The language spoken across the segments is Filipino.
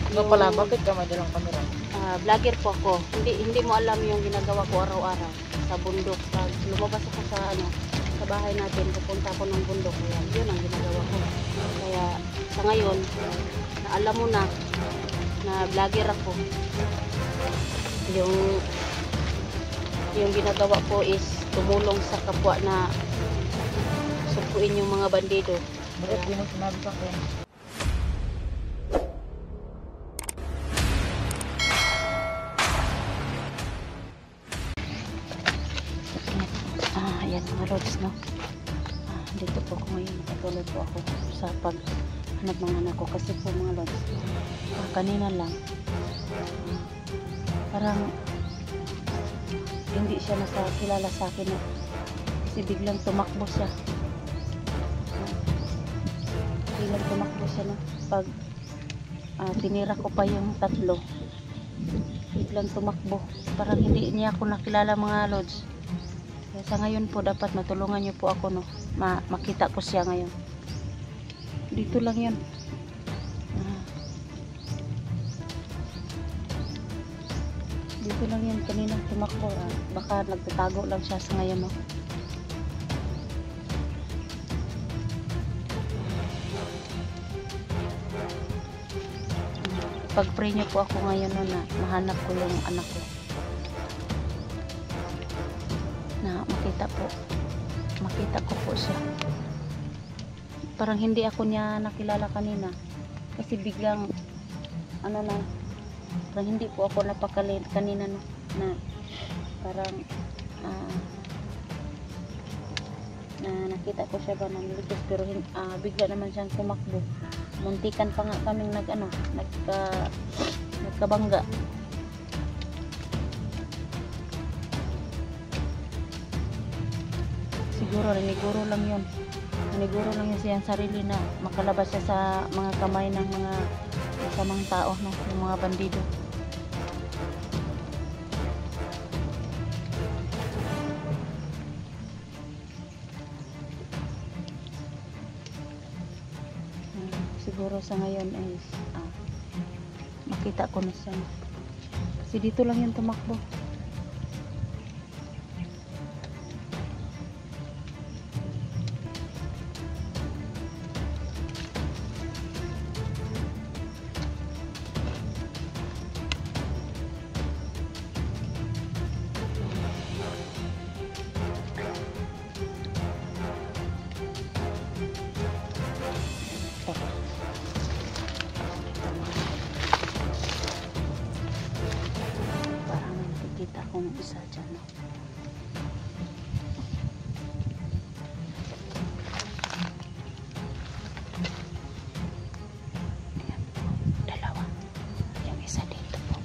Ano pala, bakit ka may dalang camera? Vlogger po ako. Hindi mo alam yung ginagawa ko araw-araw sa bundok. Pag lumabas ako sa sa bahay natin, pupunta ako ng bundok. Kaya yun ang ginagawa ko. Kaya sa ngayon, na alam mo na vlogger ako. Yung ginagawa ko is tumulong sa kapwa na sukuin yung mga bandido. Bakit di mo sinabi sa akin? Ayan mga lods, no? Dito po ako ngayon. Patuloy po ako sa paghanap ng anak ko. Kasi po mga lods, kanina lang, parang hindi siya kilala sa akin. Kasi biglang tumakbo siya. Biglang tumakbo siya, no? Pag tinira ko pa yung tatlo, biglang tumakbo. Parang hindi niya ako nakilala mga lods. Sa ngayon po dapat matulungan niyo po ako, no, makita ko siya ngayon. Dito lang yun. Dito lang yun, kaninang tumakbo. Baka nagtatago lang siya sa ngayon, no. Pag-pray niyo po ako ngayon, no, na mahanap ko yung anak ko. Na makita ko po siya. Parang hindi ako niya nakilala kanina kasi biglang parang hindi po ako napakali kanina, no, na parang na nakita ko siya ba namiligos, pero bigla naman siyang tumakbo. Muntikan pa nga kaming nagkabangga. Siguro naniguro lang yun siyang sarili na makalabas siya sa mga kamay ng mga masamang tao, no? Yung mga bandido. Siguro sa ngayon ay makita ko na siya kasi dito lang yung tumakbo. Parang nakikita akong isa dyan, no? Ayan po, dalawa. Yung isa dito po.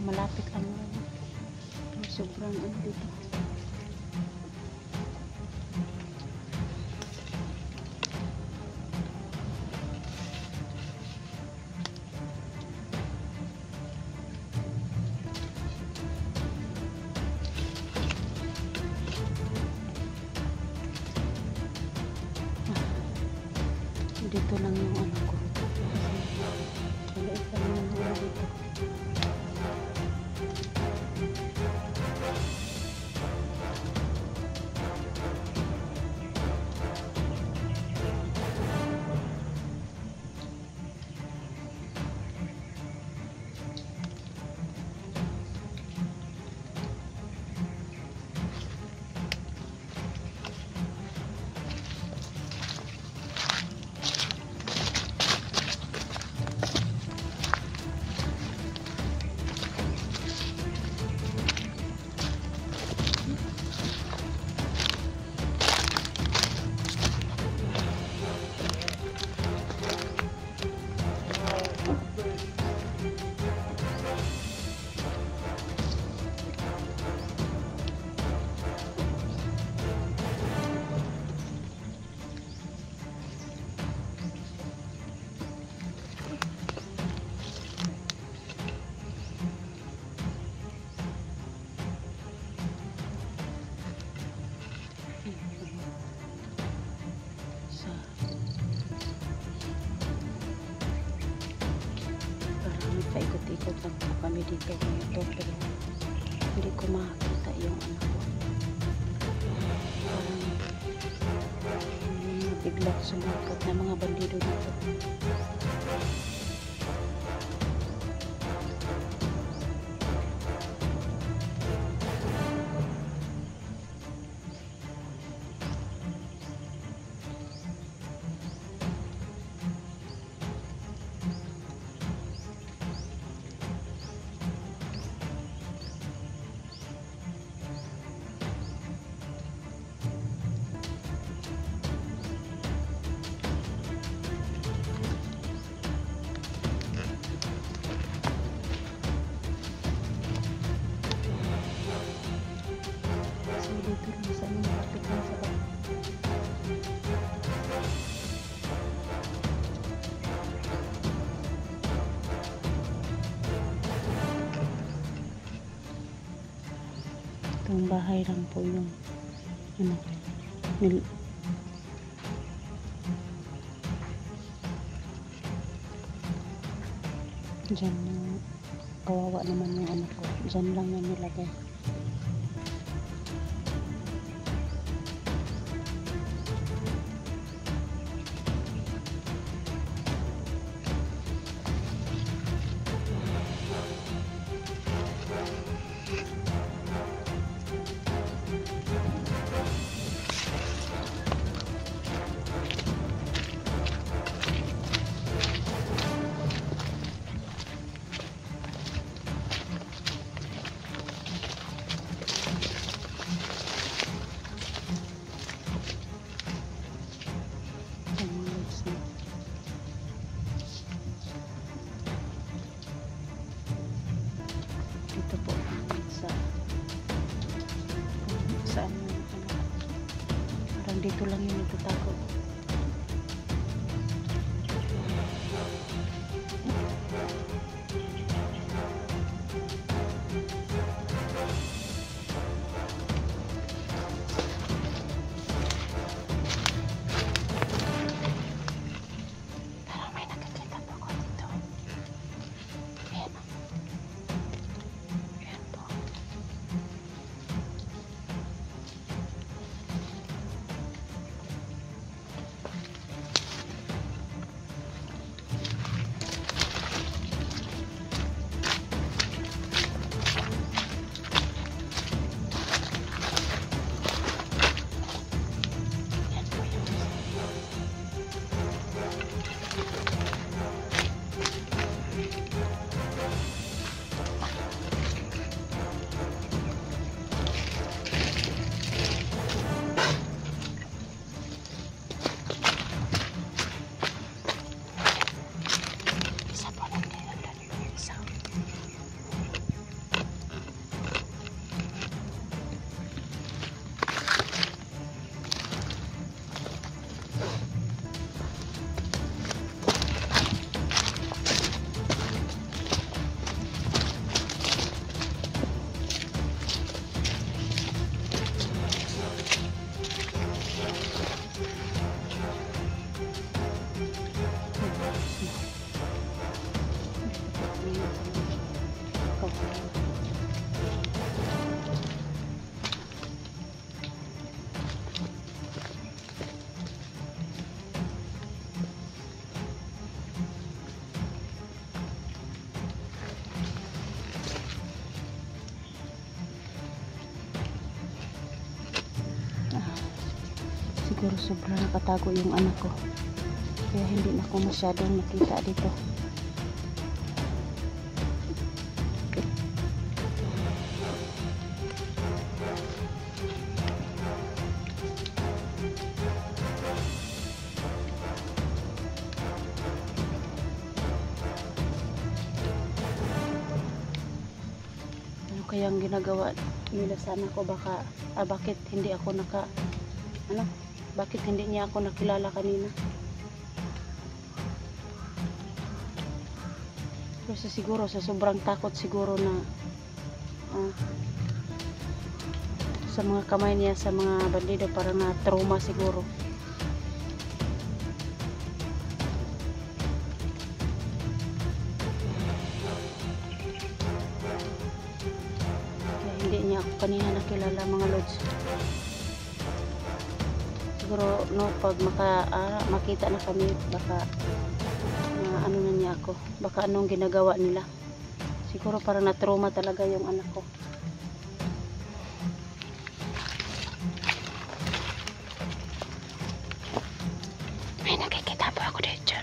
malapit lang yun. Sobrang ano dito. Dito lang yung ano ko. Wala isa lang yung ano dito. Paikot-ikot lang po kami dito ngayon pero hindi ko makakita yung ano ko. Parang biglang sumakot na mga bandido dito. Itong bahay lang po yung ano dyan kawawa naman yung anak ko, dyan lang yan nilagay. Dito po sa ano, parang dito lang yung nagtatago. Parang may nakikita po ako dito. Ayan. Ayan po. Siguro sobrang nakatago yung anak ko. Kaya hindi na ako masyadong nakita dito. Ano kayang ginagawa nila sa anak ko? Baka, bakit hindi ako bakit hindi niya ako nakilala kanina? Kasi siguro sa sobrang takot siguro na sa mga kamay niya sa mga bandido, parang na trauma siguro. Kaya hindi niya ako kanina nakilala, mga lods. Siguro no, pag makita na kami, baka ano na niya ako, baka anong ginagawa nila. Siguro parang na-trauma talaga yung anak ko. May nakikita po ako dito.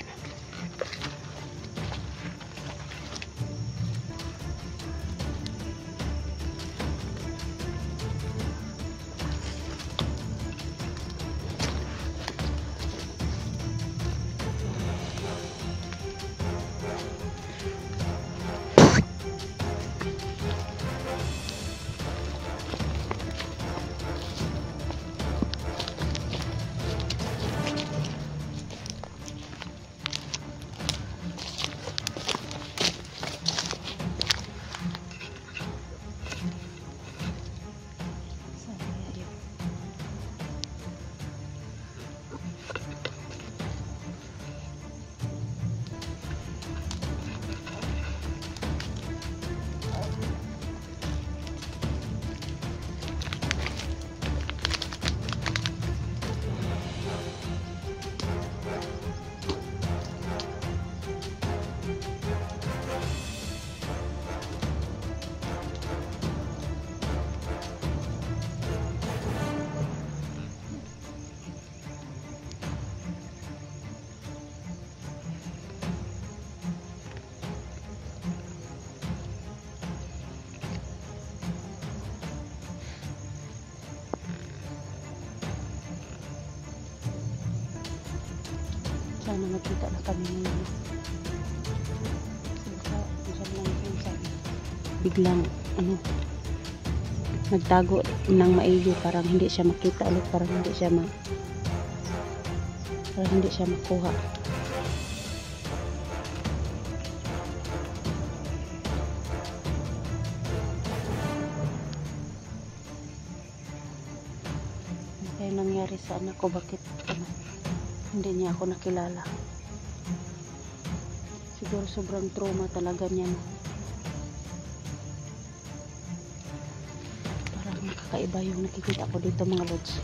Sana magkita na kami ngayon. Biglang nagtago ng maigi, parang hindi siya makita ulit, parang hindi siya makuha. Ano kaya nangyari sa anak ko? Bakit hindi niya ako nakilala? Siguro sobrang trauma talaga niya, no? Parang nakakaiba yung nakikita ko dito, mga lods.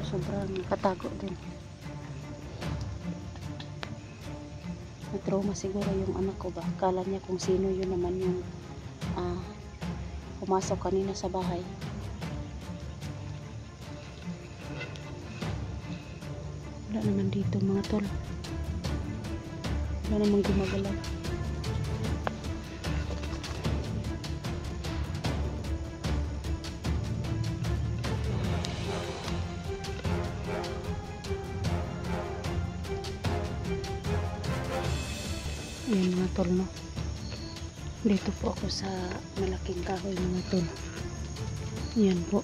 Sobrang nakatago din. Na-trauma siguro yung anak ko ba? Akala niya kung sino yun naman yung pumasok kanina sa bahay. Wala naman dito, mga tol. Wala naman gumagalaw. Ayan, mga tol, no? Dito po ako sa malaking kahoy, mga tol. Ayan po.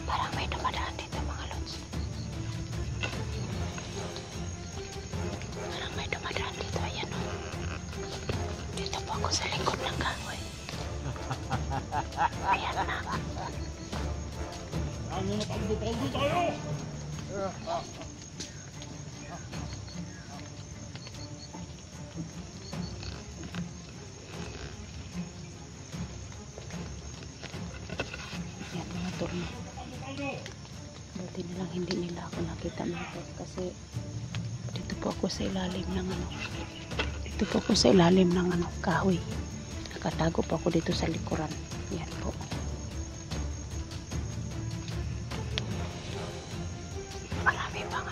Parang may dumadaan dito, mga lods. Parang may dumadaan dito. Ayan, no? Dito po ako sa likod ng kahoy. Ayan na. Ano na paldo tayo? uniforme. Buti na lang hindi nila ako nakita mga guys, kasi dito po ako sa ilalim ng kahoy. Nakatago po ako dito sa likuran. Yan po. Marami pang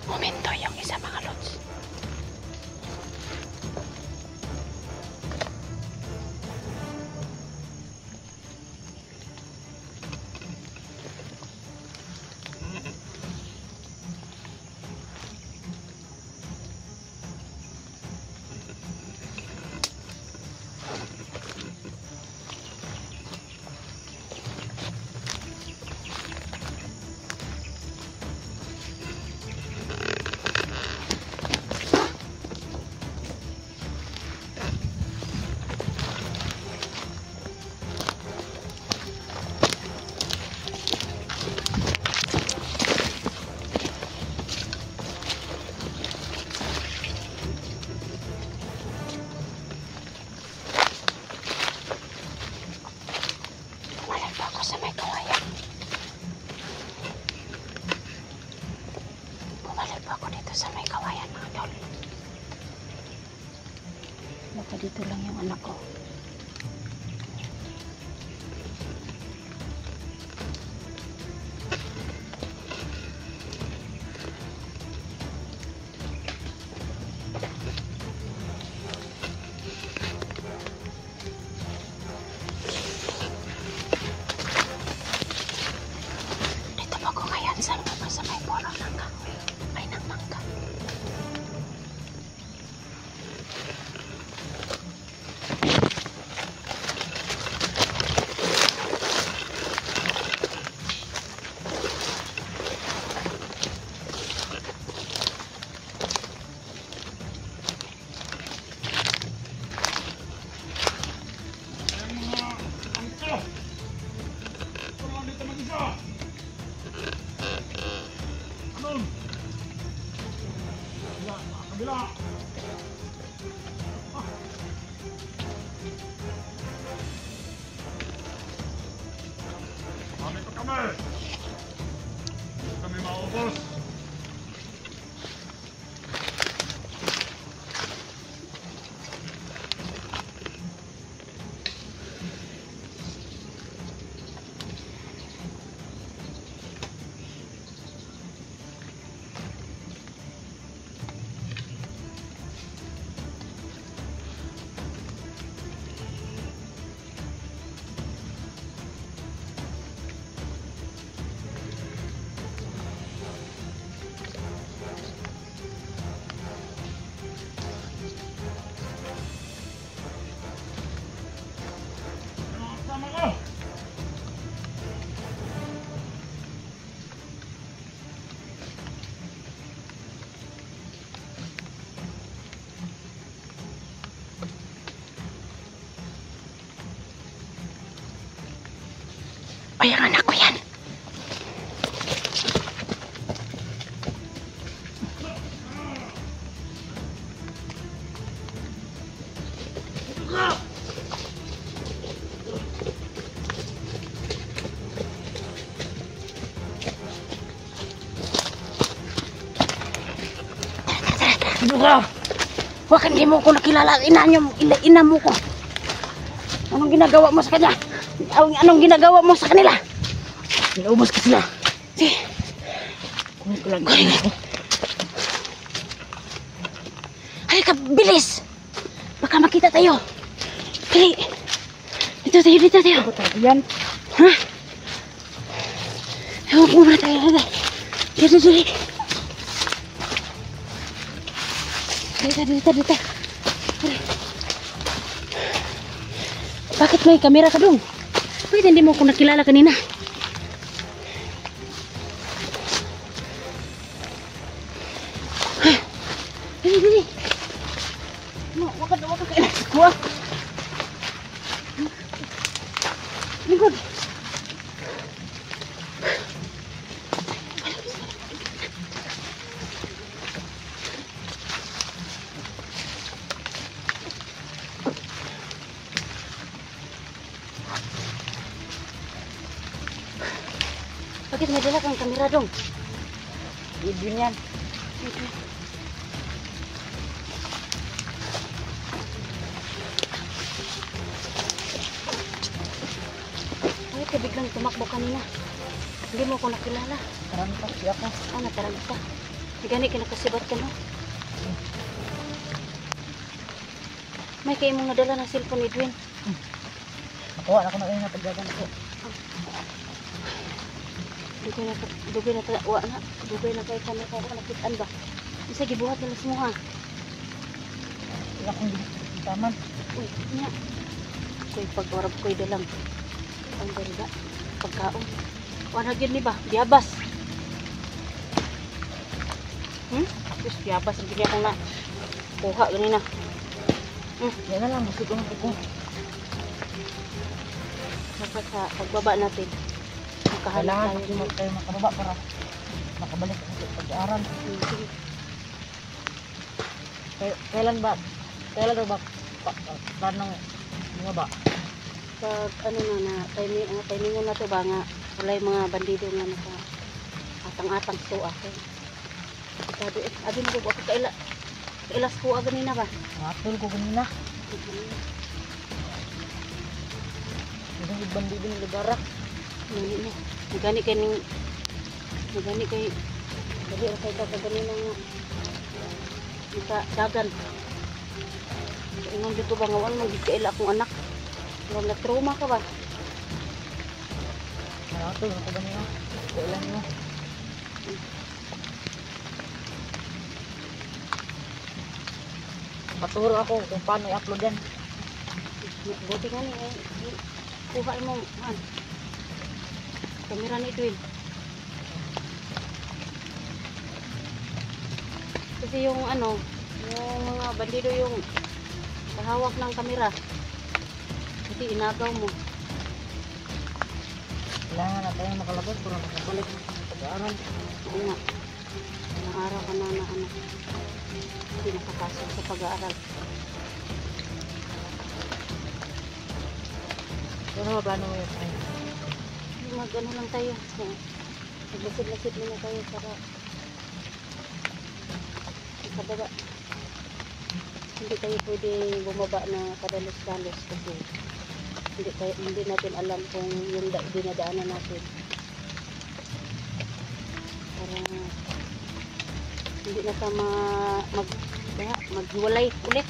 momento yung isa mga lods. Sa may kawayan mga tol. Baka dito lang yung anak ko. Dito pa ko ngayon sa may poro ng kahoy. Ay, ng mangga. Kabila! Kami pa kami! Hindi kami maubos! Ay, ang anak ko yan. Huwag hindi mo ko nakilala. Ina mo ko. Anong ginagawa mo sa kanya? Anong ginagawa mo sa kanila? Inaubos ka sila. Sige. Kunin ko lang. Halika, bilis! Baka makita tayo. Dali. Dito tayo. Yan. Ha? Ewan ko muna tayo. Dito, dito. Dito. Bakit may kamera ka dong? Bakit hindi mo ako nakilala kanina? Dili. No, wakad kayo. Kuha. Lingkod. Bakit may dala kang kamera dong? Video niyan. Bakit ka biglang tumakbo kanina? Hindi mo ako nakilala. Taranta siya ako. Natarang ka. Gani kinakasibat ka no? May kayo mong nadala ng cellphone, Edwin. Nakuha na ko na kayo na pagdagan ako. Dugay na kayo kami kaya nakitaan ba? Isa gibuhat nila semua. Wala akong taman. Uy, niya. Ko'y pagwarap ko'y dalang. Ang ganda. Pagkaon. Wala yun ni ba? Biyabas. Tapos biyabas. Ang ganyan ko na kuha ganina. Yan na lang. Gusto ko ng kuko. Dapat sa pagbaba natin. Kailangan Makahanap tayo makababa para makabalik ako sa pag-aaral. Sige. Kailan ba tanong mga ba? Pag ano na timing na to ba nga walay mga bandido nga naka atang-atang so ako. Sabi abi mo ko kailas ko ganina ba? Matol ko ganina. Yung bandido ng lugar. Nani mo. Magani kay dali ra kay ka ganina nga dagan. Ingon dito ba nga wala magikaila akong anak. Wala na trauma ka ba? Matol ko ganina. Kailan mo? Paturo ako kung paano i-upload yan. Buti nga ni kuha mo man. Kamera ni Edwin. Kasi yung mga bandido yung kahawak ng kamera. Kasi inagaw mo. Kailangan na tayo makalabas para makabalik sa pag-aaral. Oo nga. Ilang araw ka na hindi nakapasok sa pag-aaral. Ano ba plano mo yun? Mag-ano lang tayo. Maglasid-lasid muna tayo para ikababa. Hindi tayo pwede bumaba na kadalos-dalos kasi hindi natin alam kung yung dinadaanan natin. Para hindi na ka maghiwalay ulit.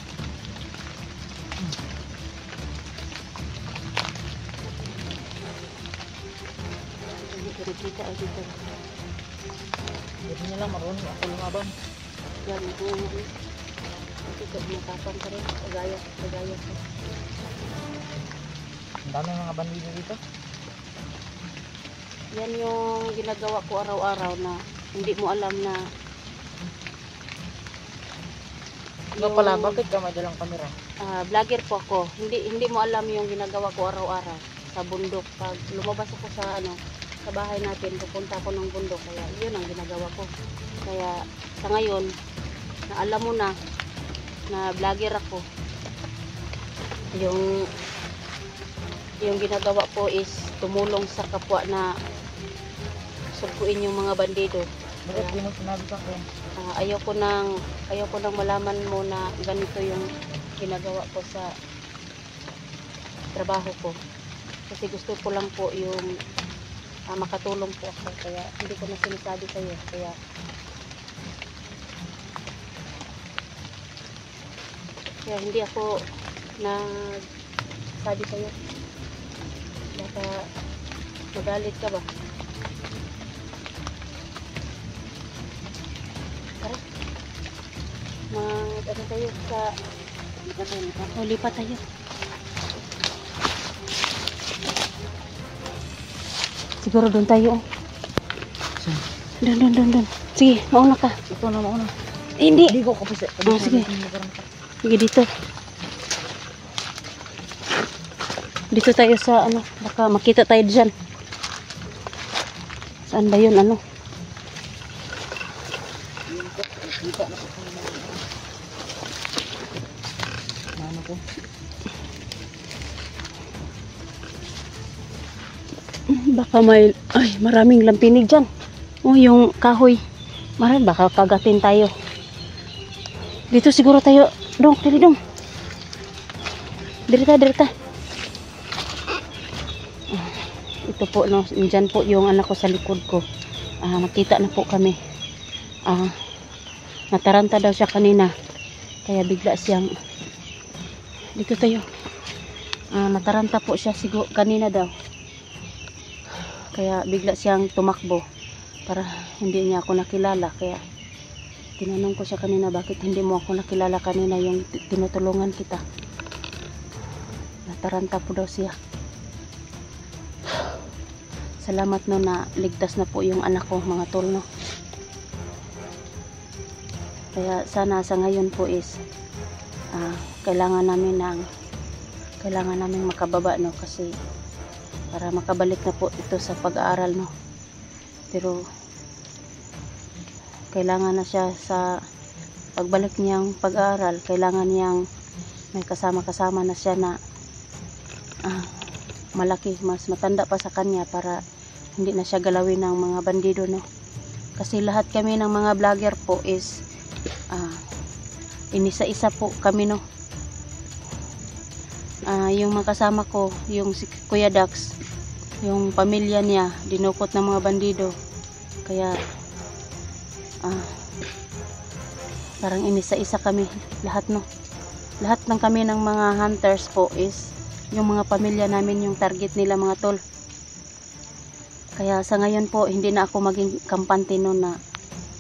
Kita ay dito. Hindi na lang marunong ako lumaban. Yan, ito matapang ka rin. Kagaya ko. Ang dami mga bandido dito. Yan yung ginagawa ko araw-araw na hindi mo alam na Nga pala, bakit ka may dalang kamera? vlogger po ako. Hindi mo alam yung ginagawa ko araw-araw sa bundok. Pag lumabas ako sa sa bahay natin, pupunta ako ng bundok. Kaya yun ang ginagawa ko. Kaya sa ngayon, na alam mo na vlogger ako. Yung ginagawa ko is tumulong sa kapwa na sugpuin yung mga bandido. Bakit di mo sinabi sa akin? Ayaw ko nang malaman mo na ganito yung ginagawa ko sa trabaho ko. Kasi gusto ko lang po yung makatulong po ako. Kaya hindi ko na sinasabi sa iyo. Kaya hindi ako nagsabi sa iyo. Baka magalit ka ba? ano tayo sa lipat tayo. Siguro doon tayo. Doon. Sige, mauna ka. Ito na mauna. Hindi. Hindi ko kapis. Sige. Sige dito. Dito tayo sa ano, baka makita tayo diyan. Saan ba 'yun ano? Ano ko? Baka maraming lampinig diyan. Oh, yung kahoy. Baka kagatin tayo. Dito siguro tayo. Dong, dili dong. Dirita. Ito po, no, dyan po yung anak ko sa likod ko. Nakita na po kami. Nataranta daw siya kanina. Kaya bigla siyang dito tayo. Nataranta po siya siguro kanina daw. Kaya bigla siyang tumakbo para hindi niya ako nakilala. Kaya tinanong ko siya kanina, bakit hindi mo ako nakilala kanina yung tinutulungan kita. Nataranta po daw siya. Salamat no na ligtas na po yung anak ko, mga tol, no. Kaya sana sa ngayon po is kailangan namin makababa, no, kasi para makabalik na po ito sa pag-aaral, no. Pero kailangan na siya sa pagbalik niyang pag-aaral, kailangan niyang may kasama na siya na malaki, mas matanda pa sa kanya para hindi na siya galawin ng mga bandido, no. Kasi lahat kami ng mga vlogger po is inisa-isa po kami, no. Yung mga kasama ko, yung si Kuya Dax, yung pamilya niya dinukot ng mga bandido. Kaya parang inisa-isa kami lahat, no. Lahat ng kami ng mga hunters po is yung mga pamilya namin yung target nila, mga tol. Kaya sa ngayon po hindi na ako maging kampante, no, na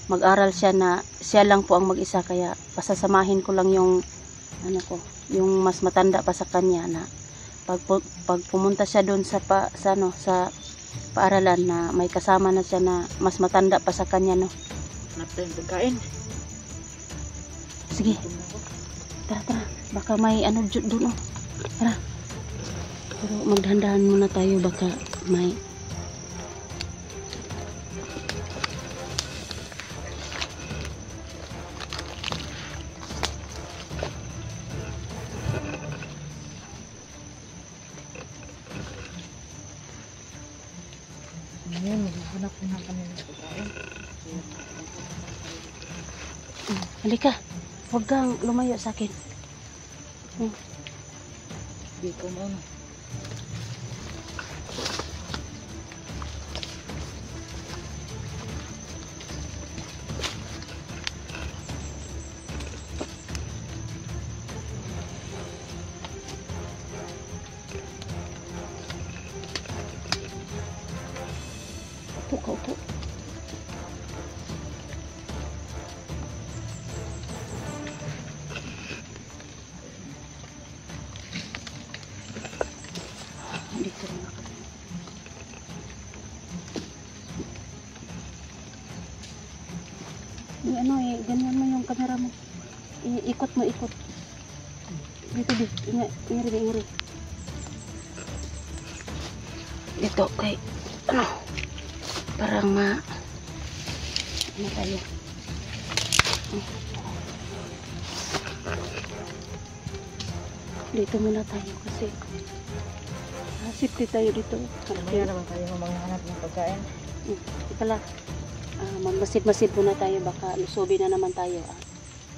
mag-aral siya na siya lang po ang mag-isa. Kaya pasasamahin ko lang yung yung mas matanda pa sa kanya, na pag pumunta siya doon sa paaralan na may kasama na siya na mas matanda pa sa kanya, no. Hanap tayong pagkain. Sige. Tara. Baka may doon, oh. Tara. Pero magdahan-dahan muna tayo, baka may Ngayon, maghanap na kami ng pagkain. halika. Huwag kang lumayo sa akin. Hindi ko mauna. Upo. Dito na ako. Ganyan mo yung camera mo. Ikot mo. Dito. Ingari. Dito, kay parang tayo. Dito muna tayo kasi safety tayo dito. Mamaya naman tayo maghanap ng pagkain. Pala, magmasid-masid muna tayo, baka lusobi na naman tayo.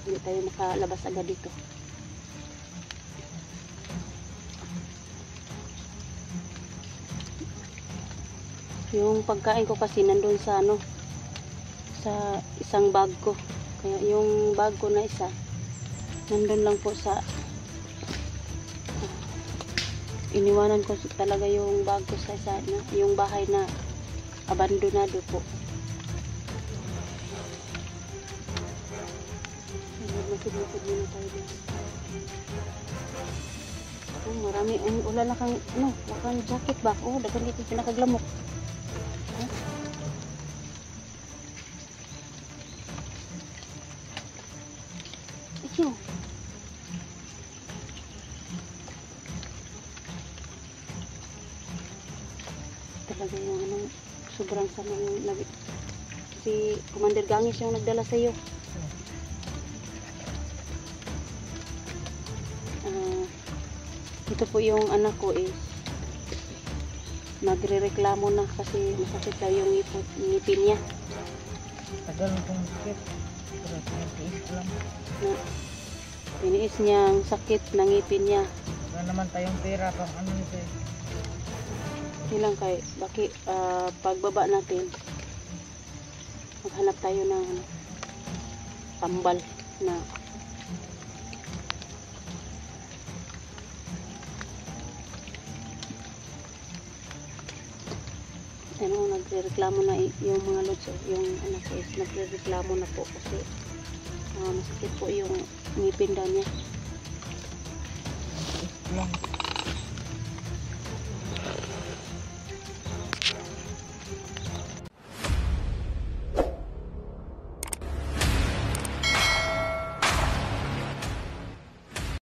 Hindi tayo makalabas agad dito. Yung pagkain ko kasi nandun sa sa isang bag ko. Kaya yung bag ko na isa nandun lang po sa iniwanan ko talaga yung bag ko sa isa na yung bahay na abandonado po. Masid-masid muna tayo dito. Oh, marami. Wala na kang, wala kang jacket ba? Oh, dagan dito pinakaglamok. Huh? Ito. Talaga yung sobrang sama yung si Commander Gangis yung nagdala sa iyo. Ito po yung anak ko is nagre-reklamo na kasi masakit daw yung ngipin niya. Tagal kong sakit. Pero tinitiis ko lang. Tiniis niyang sakit ng ngipin niya. Wala naman tayong pera pang ano nito eh. Ilang kay baki pagbaba natin maghanap tayo ng tambal na nagrereklamo na yung mga lods, yung anak ko is nagrereklamo na po kasi masakit po yung ngipin daw niya. Lang.